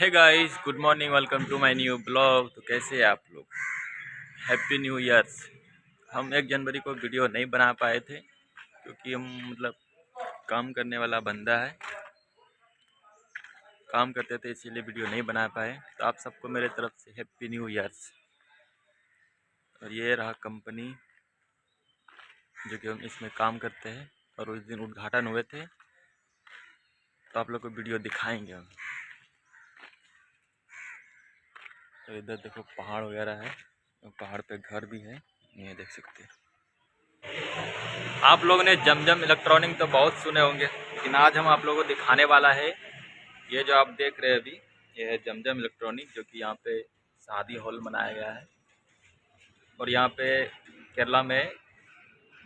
Hi guys, good morning, welcome to my new blog. तो कैसे हैं आप लोग? Happy new years. हम 1 जनवरी को वीडियो नहीं बना पाए थे क्योंकि हम काम करने वाला बंदा है, काम करते थे इसीलिए वीडियो नहीं बना पाए। तो आप सबको मेरे तरफ से हैप्पी न्यू ईयर्स। और ये रहा कंपनी जो कि हम इसमें काम करते हैं और उस दिन उद्घाटन हुए थे, तो आप लोग को वीडियो दिखाएंगे हम। तो इधर देखो पहाड़ वगैरह है, पहाड़ पे घर भी है, ये देख सकते हैं। आप लोगों ने जमजम इलेक्ट्रॉनिक तो बहुत सुने होंगे, लेकिन आज हम आप लोगों को दिखाने वाला है ये जो आप देख रहे हैं अभी, ये है जमजम इलेक्ट्रॉनिक, जो कि यहाँ पे शादी हॉल बनाया गया है। और यहाँ पे केरला में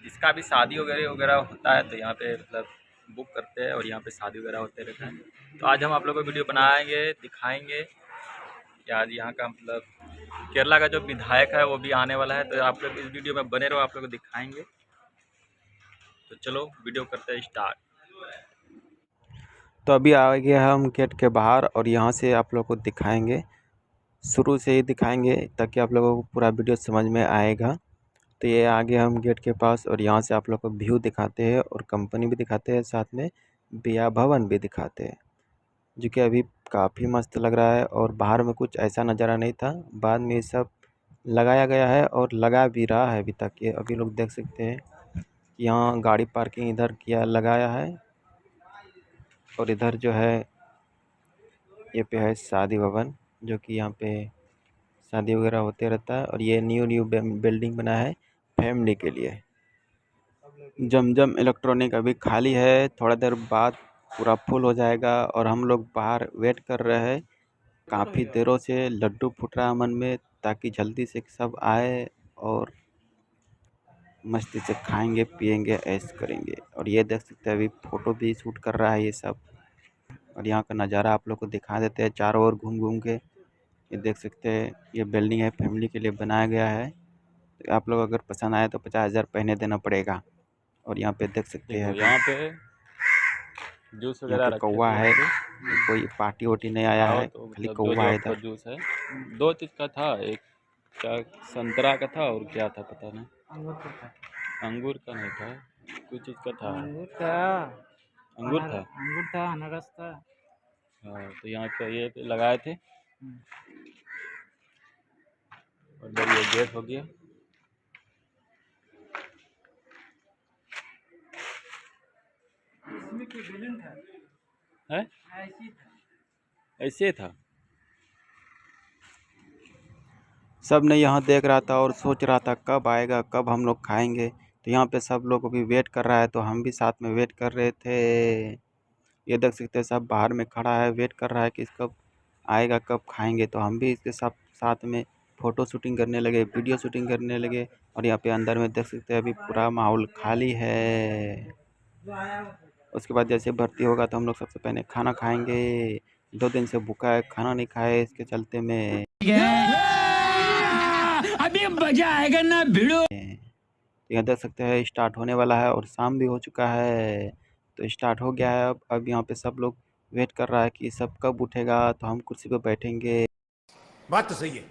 जिसका भी शादी वगैरह वगैरह होता है तो यहाँ पे बुक करते हैं और यहाँ पे शादी वगैरह होते रहता है। तो आज हम आप लोगों को वीडियो बनाएंगे, दिखाएंगे कि आज यहाँ का केरला का जो विधायक है वो भी आने वाला है। तो आप लोग इस वीडियो में बने रहो, आप लोग को दिखाएंगे। तो चलो वीडियो करते हैं स्टार्ट। तो अभी आ गए हम गेट के बाहर और यहाँ से आप लोग को दिखाएंगे, शुरू से ही दिखाएंगे ताकि आप लोगों को पूरा वीडियो समझ में आएगा। तो ये आगे हम गेट के पास और यहाँ से आप लोग को व्यू दिखाते हैं और कंपनी भी दिखाते हैं, साथ में ब्याह भवन भी दिखाते हैं, जो कि अभी काफ़ी मस्त लग रहा है। और बाहर में कुछ ऐसा नज़ारा नहीं था, बाद में ये सब लगाया गया है और लगा भी रहा है अभी तक। ये अभी लोग देख सकते हैं यहाँ गाड़ी पार्किंग इधर किया लगाया है, और इधर जो है ये पे है शादी भवन, जो कि यहाँ पे शादी वगैरह होते रहता है। और ये न्यू बिल्डिंग बना है फैमिली के लिए। जमजम इलेक्ट्रॉनिक अभी खाली है, थोड़ा देर बाद पूरा फुल हो जाएगा। और हम लोग बाहर वेट कर रहे हैं, काफ़ी देरों से लड्डू फूट रहा है मन में, ताकि जल्दी से सब आए और मस्ती से खाएंगे पिएंगे ऐश करेंगे। और ये देख सकते हैं अभी फ़ोटो भी शूट कर रहा है ये सब। और यहाँ का नज़ारा आप लोग को दिखा देते हैं चारों ओर घूम घूम के। ये देख सकते हैं ये बिल्डिंग है, फैमिली के लिए बनाया गया है। तो आप लोग अगर पसंद आए तो 50,000 पहले देना पड़ेगा। और यहाँ पे देख सकते हैं यहाँ पे जूस वगैरह रखे कौवा है, कोई पार्टी वार्टी नहीं आया है, तो खाली कौवा है इधर। जूस है, 2 चीज़ का था, एक क्या संतरा का था और क्या था पता नहीं, अंगूर का नहीं था, कुछ चीज़ का था। अंगूर था, अनारस था। हाँ, तो यहाँ पे ये लगाए थे। और जब ये गेट हो गया, इसमें कोई बैलून था है, ऐसे था। सब ने यहाँ देख रहा था और सोच रहा था कब आएगा, कब हम लोग खाएंगे। तो यहाँ पे सब लोग अभी वेट कर रहा है, तो हम भी साथ में वेट कर रहे थे। ये देख सकते हैं सब बाहर में खड़ा है, वेट कर रहा है कि कब आएगा, कब खाएंगे। तो हम भी इसके साथ में फ़ोटो शूटिंग करने लगे, वीडियो शूटिंग करने लगे। और यहाँ पे अंदर में देख सकते हैं अभी पूरा माहौल खाली है। उसके बाद जैसे भर्ती होगा तो हम लोग सबसे पहले खाना खाएंगे। 2 दिन से भूखा है, खाना नहीं खाए, इसके चलते में अभी मजा आएगा ना भिड़ो। यहाँ देख सकते हैं स्टार्ट होने वाला है और शाम भी हो चुका है, तो स्टार्ट हो गया है। अब यहाँ पे सब लोग वेट कर रहा है कि सब कब उठेगा तो हम कुर्सी पे बैठेंगे। बात तो सही है।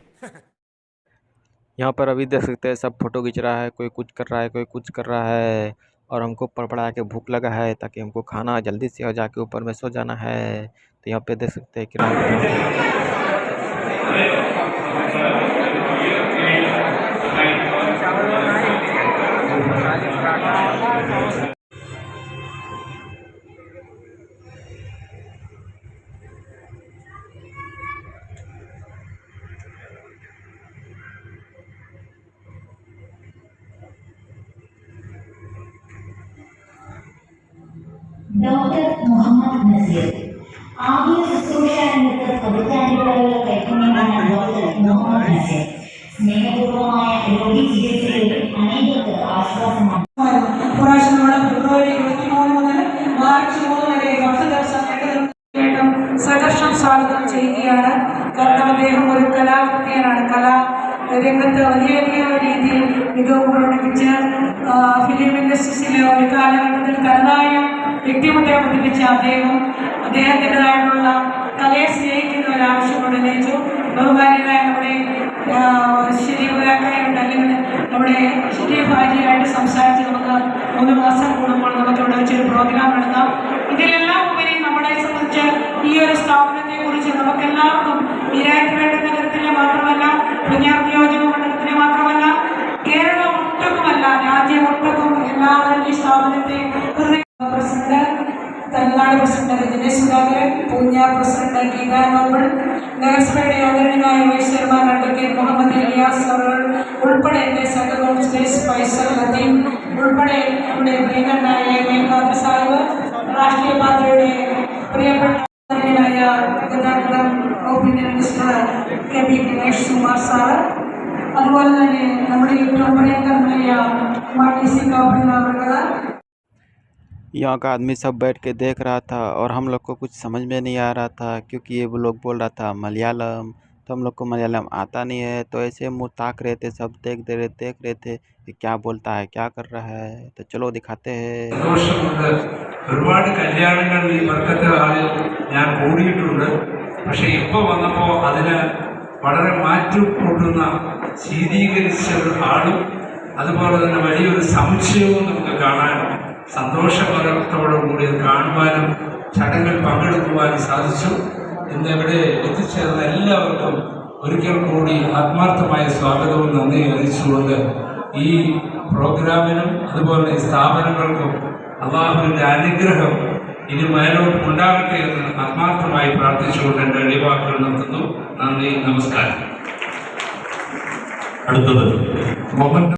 यहाँ पर अभी देख सकते हैं सब फोटो खींच रहा है, कोई कुछ कर रहा है, कोई कुछ कर रहा है। और हमको पड़पड़ा के भूख लगा है, ताकि हमको खाना जल्दी से और जाके ऊपर में सो जाना है। तो यहाँ पे देख सकते हैं कि ഡോക്ടർ മുഹമ്മദ് നസീർ ആദ്യ ശുശ്രൂഷ രംഗത്ത് പതിറ്റാണ്ടുകളുടെ കൈപ്പുണ്യമാണ് ഡോക്ടർ മുഹമ്മദ് നസീർ. സ്നേഹപൂർവമായ രോഗി ചികിത്സയിൽ അനേകർക്ക് ആശ്വാസമാണ്. പ്രാവശ്യം നമ്മൾ ഫെബ്രുവരി 23 മുതൽ മാർച്ച് 3 വരെ 10 ദിവസം സദർശനം സ്വാഗതം ചെയ്യുകയാണ്. കാരണം അദ്ദേഹം ഒരു കലാപ്രിയനാണ്, കലാ രംഗത്ത് വലിയ വലിയ രീതിയിൽ മികവ് പ്രകടിപ്പിച്ച് ഫിലിം ഇൻഡസ്ട്രീസിലെ ഒരു കാലഘട്ടത്തിൽ തനതായ വ്യക്തിമുദ്ര പതിപ്പിച്ച അദ്ദേഹത്തിൻ്റെതായിട്ടുള്ള കലയെ സ്നേഹിക്കുന്ന ചില ആവശ്യങ്ങൾ ഉന്നയിച്ചു. ബഹുമാനിയായ നമ്മുടെ ശരീരകാരുണ്ട്, അല്ലെങ്കിൽ നമ്മുടെ ശരീരഭാര്യയായിട്ട് സംസാരിച്ച് നമുക്ക് 3 മാസം കൂടുമ്പോൾ നമുക്ക് ഇവിടെ വെച്ചൊരു പ്രോഗ്രാം നടത്താം. ഇതിലെല്ലാം ഉപരി നമ്മളെ സംബന്ധിച്ച് ഈ ഒരു സ്ഥാപനത്തെക്കുറിച്ച് നമുക്കെല്ലാവർക്കും ഈരാറ്റുപേട്ട നഗരത്തിലെ മാത്രമല്ല, പുഞ്ഞാർ നിയോജക മണ്ഡലത്തിലെ മാത്രമല്ല, കേരളം ഒട്ടുക്കുമല്ല, രാജ്യം ഒട്ടുക്കും എല്ലാവരും ഈ സ്ഥാപനത്തെ president, Tamil Nadu president Rajani Sudhakaran, Poonjar president Geetha Noble, നഗരസഭയുടെ ആദരണീയനായ vice chairman advocate Muhammad Iliyas അവർ ഉൾപ്പെടെ എൻ്റെ സെൻട്രൽ കൗൺസിലേഴ്സ് ഫൈസൽ ലത്തീം ഉൾപ്പെടെ നമ്മുടെ പ്രിയങ്കരനായ മേൽഖാദർ സാഹിബ്, രാഷ്ട്രീയ പാർട്ടിയുടെ പ്രിയപ്പെട്ട ഗതാഗതം വകുപ്പിൻ്റെ minister K P Ganesh Kumar sir, അതുപോലെ തന്നെ നമ്മുടെ ഏറ്റവും പ്രിയങ്കരനായ MRTC കൗൺസിലർ. यहाँ का आदमी सब बैठ के देख रहा था और हम लोग को कुछ समझ में नहीं आ रहा था, क्योंकि ये लोग बोल रहा था मलयालम, तो हम लोग को मलयालम आता नहीं है, तो ऐसे मुँह ताक रहे थे, सब देख रहे थे कि क्या बोलता है, क्या कर रहा है. तो चलो दिखाते हैं. ഒരുപാട് കല്യാണങ്ങൾ ഈ വർക്കത്തെ ആളിൽ ഞാൻ കൂടിയിട്ടുണ്ട്. പക്ഷേ ഇപ്പോൾ വന്നപ്പോൾ അതിന് വളരെ മാറ്റുകൂട്ടുന്ന ശീതീകരിച്ച ഒരു ആളും അതുപോലെ തന്നെ വലിയൊരു സംശയവും നമുക്ക് കാണാൻ സന്തോഷപരത്തോടുകൂടി കാണുവാനും ചടങ്ങിൽ പങ്കെടുക്കുവാനും സാധിച്ചു. ഇന്നിവിടെ എത്തിച്ചേർന്ന എല്ലാവർക്കും ഒരിക്കൽ കൂടി ആത്മാർത്ഥമായ സ്വാഗതവും നന്ദി അറിയിച്ചുകൊണ്ട് ഈ പ്രോഗ്രാമിനും അതുപോലെ ഈ സ്ഥാപനങ്ങൾക്കും അള്ളാഹുവിൻ്റെ അനുഗ്രഹം ഇനി മേലോട്ട് ഉണ്ടാകട്ടെ എന്ന് ആത്മാർത്ഥമായി പ്രാർത്ഥിച്ചുകൊണ്ട് എൻ്റെ വെളിവാക്കുകൾ നിർത്തുന്നു. നന്ദി, നമസ്കാരം. അടുത്തത് മോഹൻ